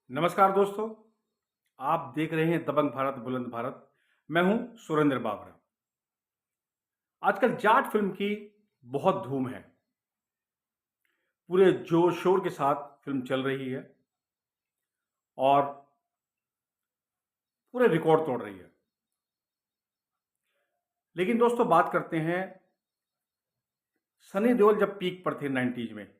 नमस्कार दोस्तों, आप देख रहे हैं दबंग भारत बुलंद भारत। मैं हूं सुरेंद्र बाबरा। आजकल जाट फिल्म की बहुत धूम है। पूरे जोर शोर के साथ फिल्म चल रही है और पूरे रिकॉर्ड तोड़ रही है। लेकिन दोस्तों, बात करते हैं सनी देओल जब पीक पर थे 90s में।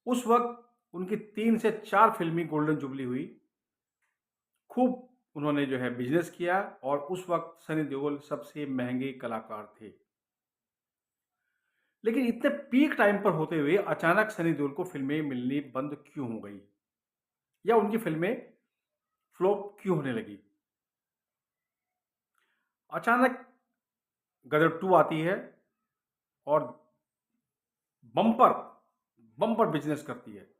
उस वक्त उनकी 3 से 4 फिल्मी गोल्डन जुबली हुई। खूब उन्होंने जो है बिजनेस किया और उस वक्त सनी देओल सबसे महंगे कलाकार थे। लेकिन इतने पीक टाइम पर होते हुए अचानक सनी देओल को फिल्में मिलनी बंद क्यों हो गई, या उनकी फिल्में फ्लॉप क्यों होने लगी? अचानक गदर 2 आती है और बम्पर बम्पर बिजनेस करती है।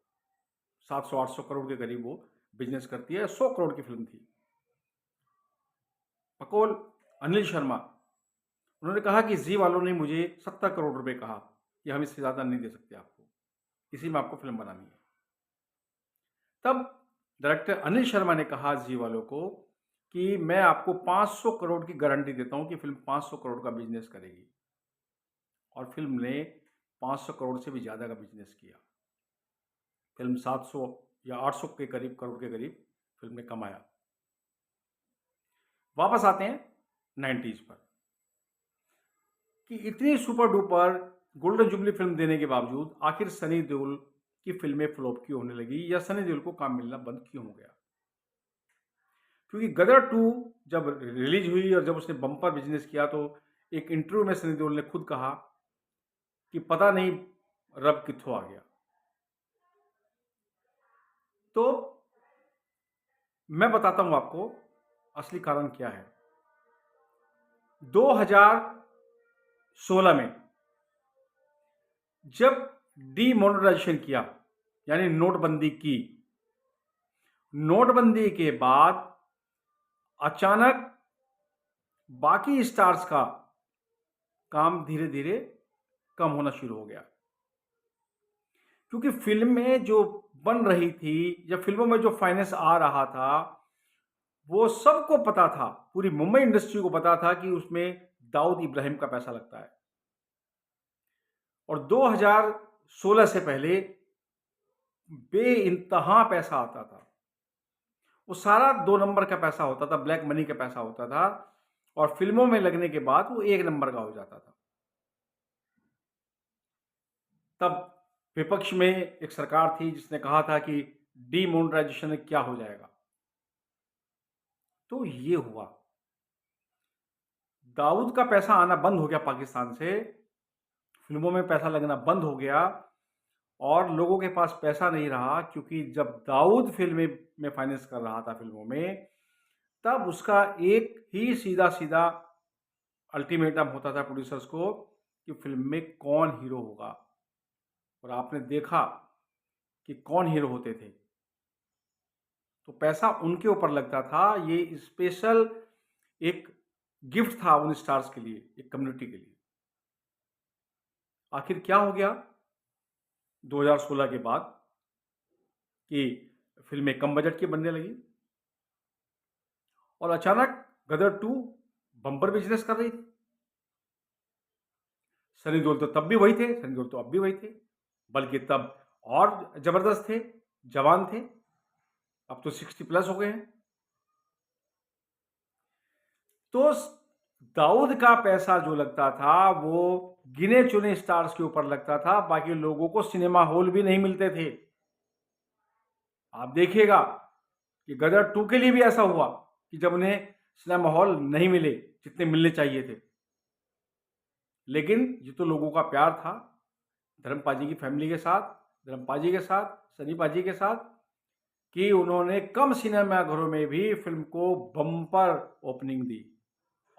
700-800 करोड़ के करीब वो बिजनेस करती है। 100 करोड़ की फिल्म थी। पकोल अनिल शर्मा, उन्होंने कहा कि जी वालों ने मुझे 70 करोड़ रुपए कहा कि हम इससे ज़्यादा नहीं दे सकते आपको, इसी में आपको फिल्म बनानी है। तब डायरेक्टर अनिल शर्मा ने कहा जी वालों को कि मैं आपको 500 करोड़ की गारंटी देता हूं कि फिल्म 500 करोड़ का बिजनेस करेगी। और फिल्म ने 500 करोड़ से भी ज़्यादा का बिजनेस किया। फिल्म 700 या 800 के करीब करोड़ के करीब फिल्म ने कमाया। वापस आते हैं 90s पर कि इतनी super duper golden jubilee film देने के बावजूद आखिर सनी देओल की फिल्में फ्लॉप क्यों होने लगी, या सनी देओल को काम मिलना बंद क्यों हो गया? क्योंकि गदर 2 जब रिलीज हुई और जब उसने बम्पर बिजनेस किया, तो एक इंटरव्यू में सनी देओल ने खुद कहा कि पता नहीं रब कित्थों आ गया। तो मैं बताता हूं आपको असली कारण क्या है। 2016 में जब डीमोनेटाइजेशन किया, यानी नोटबंदी की, नोटबंदी के बाद अचानक बाकी स्टार्स का काम धीरे धीरे कम होना शुरू हो गया। क्योंकि फिल्में जो बन रही थी या फिल्मों में जो फाइनेंस आ रहा था, वो सबको पता था, पूरी मुंबई इंडस्ट्री को पता था कि उसमें दाऊद इब्राहिम का पैसा लगता है। और 2016 से पहले बेइंतहा पैसा आता था। वो सारा 2 नंबर का पैसा होता था, ब्लैक मनी का पैसा होता था, और फिल्मों में लगने के बाद वो 1 नंबर का हो जाता था। तब विपक्ष में एक सरकार थी जिसने कहा था कि डीमोनेटाइजेशन में क्या हो जाएगा। तो ये हुआ, दाऊद का पैसा आना बंद हो गया पाकिस्तान से, फिल्मों में पैसा लगना बंद हो गया, और लोगों के पास पैसा नहीं रहा। क्योंकि जब दाऊद फिल्में में फाइनेंस कर रहा था फिल्मों में, तब उसका एक ही सीधा सीधा अल्टीमेटम होता था प्रोड्यूसर्स को कि फिल्म में कौन हीरो होगा। और आपने देखा कि कौन हीरो होते थे। तो पैसा उनके ऊपर लगता था। ये स्पेशल एक गिफ्ट था उन स्टार्स के लिए, एक कम्युनिटी के लिए। आखिर क्या हो गया 2016 के बाद कि फिल्में कम बजट की बनने लगी और अचानक गदर 2 बम्पर बिजनेस कर रही थी। सनी देओल तो तब भी वही थे, सनी देओल तो अब भी वही थे, बल्कि तब और जबरदस्त थे, जवान थे। अब तो 60 प्लस हो गए हैं। तो दाऊद का पैसा जो लगता था वो गिने चुने स्टार्स के ऊपर लगता था, बाकी लोगों को सिनेमा हॉल भी नहीं मिलते थे। आप देखिएगा कि गदर 2 के लिए भी ऐसा हुआ कि जब उन्हें सिनेमा हॉल नहीं मिले जितने मिलने चाहिए थे। लेकिन ये तो लोगों का प्यार था, धर्मपाजी की फैमिली के साथ, धर्मपाजी के साथ, सनी पाजी के साथ, कि उन्होंने कम सिनेमाघरों में भी फिल्म को बम्पर ओपनिंग दी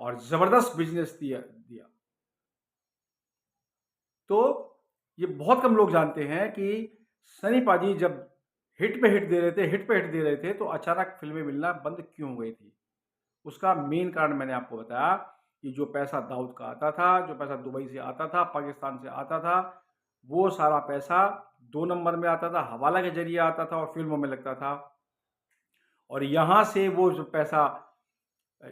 और जबरदस्त बिजनेस दिया। तो ये बहुत कम लोग जानते हैं कि सनी पाजी जब हिट पे हिट दे रहे थे, हिट पे हिट दे रहे थे, तो अचानक फिल्में मिलना बंद क्यों हो गई थी। उसका मेन कारण मैंने आपको बताया कि जो पैसा दाऊद का आता था, जो पैसा दुबई से आता था, पाकिस्तान से आता था, वो सारा पैसा 2 नंबर में आता था, हवाला के जरिए आता था और फिल्मों में लगता था। और यहाँ से वो जो पैसा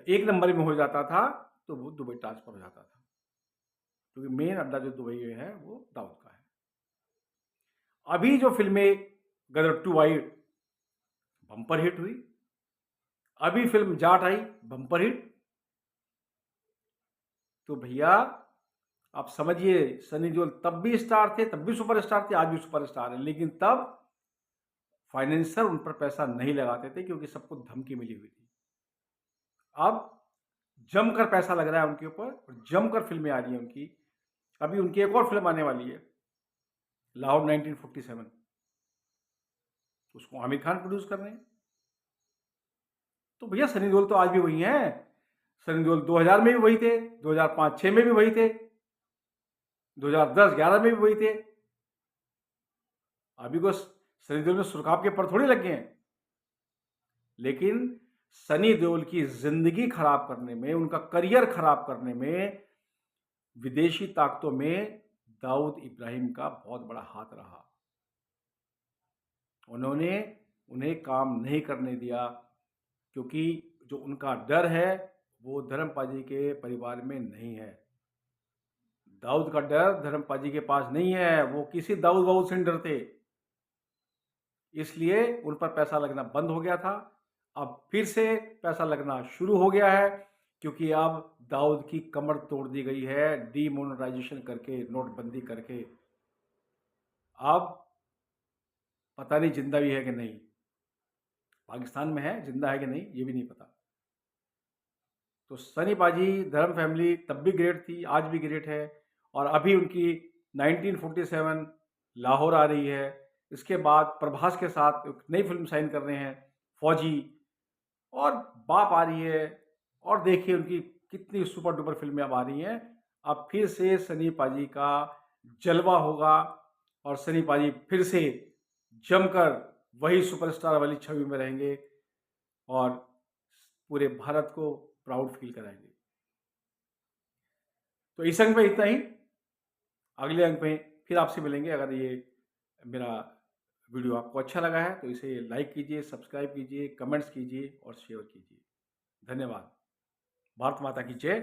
1 नंबर में हो जाता था तो वो दुबई ट्रांसफ़र हो जाता था, क्योंकि मेन अड्डा जो दुबई में है वो दाऊद का है। अभी जो फिल्में गदर 2 आई, बम्पर हिट हुई। अभी फिल्म जाट आई, बम्पर हिट। तो भैया आप समझिए, सनी देओल तब भी स्टार थे, तब भी सुपरस्टार थे, आज भी सुपरस्टार हैं, लेकिन तब फाइनेंसर उन पर पैसा नहीं लगाते थे क्योंकि सबको धमकी मिली हुई थी। अब जमकर पैसा लग रहा है उनके ऊपर और जमकर फिल्में आ रही हैं उनकी। अभी उनकी एक और फिल्म आने वाली है, लाहौर 1947, उसको आमिर खान प्रोड्यूस कर रहे हैं। तो भैया सनी देओल तो आज भी वही हैं। सनी देओल 2000 में भी वही थे, 2005-6 में भी वही थे, 2010-11 में भी वही थे। अभी को सनी देओल में सुरखाब के पर थोड़ी लग गए हैं। लेकिन सनी देओल की जिंदगी खराब करने में, उनका करियर खराब करने में विदेशी ताकतों में दाऊद इब्राहिम का बहुत बड़ा हाथ रहा। उन्होंने उन्हें काम नहीं करने दिया, क्योंकि जो उनका डर है वो धर्मपाजी के परिवार में नहीं है। दाऊद का डर धर्मपाजी के पास नहीं है, वो किसी दाऊद वाऊद से डरते, इसलिए उन पर पैसा लगना बंद हो गया था। अब फिर से पैसा लगना शुरू हो गया है, क्योंकि अब दाऊद की कमर तोड़ दी गई है डीमोनेटाइजेशन करके, नोटबंदी करके। अब पता नहीं जिंदा भी है कि नहीं, पाकिस्तान में है, जिंदा है कि नहीं ये भी नहीं पता। तो सनी पाजी धर्म फैमिली तब भी ग्रेट थी, आज भी ग्रेट है। और अभी उनकी 1947 लाहौर आ रही है। इसके बाद प्रभास के साथ एक नई फिल्म साइन कर रहे हैं, फौजी, और बाप आ रही है। और देखिए उनकी कितनी सुपर डुपर फिल्में अब आ रही हैं। अब फिर से सनी पाजी का जलवा होगा और सनी पाजी फिर से जमकर वही सुपरस्टार वाली छवि में रहेंगे और पूरे भारत को प्राउड फील कराएंगे। तो इस अंक में इतना ही। अगले अंक में फिर आपसे मिलेंगे। अगर ये मेरा वीडियो आपको अच्छा लगा है तो इसे लाइक कीजिए, सब्सक्राइब कीजिए, कमेंट्स कीजिए और शेयर कीजिए। धन्यवाद। भारत माता की जय।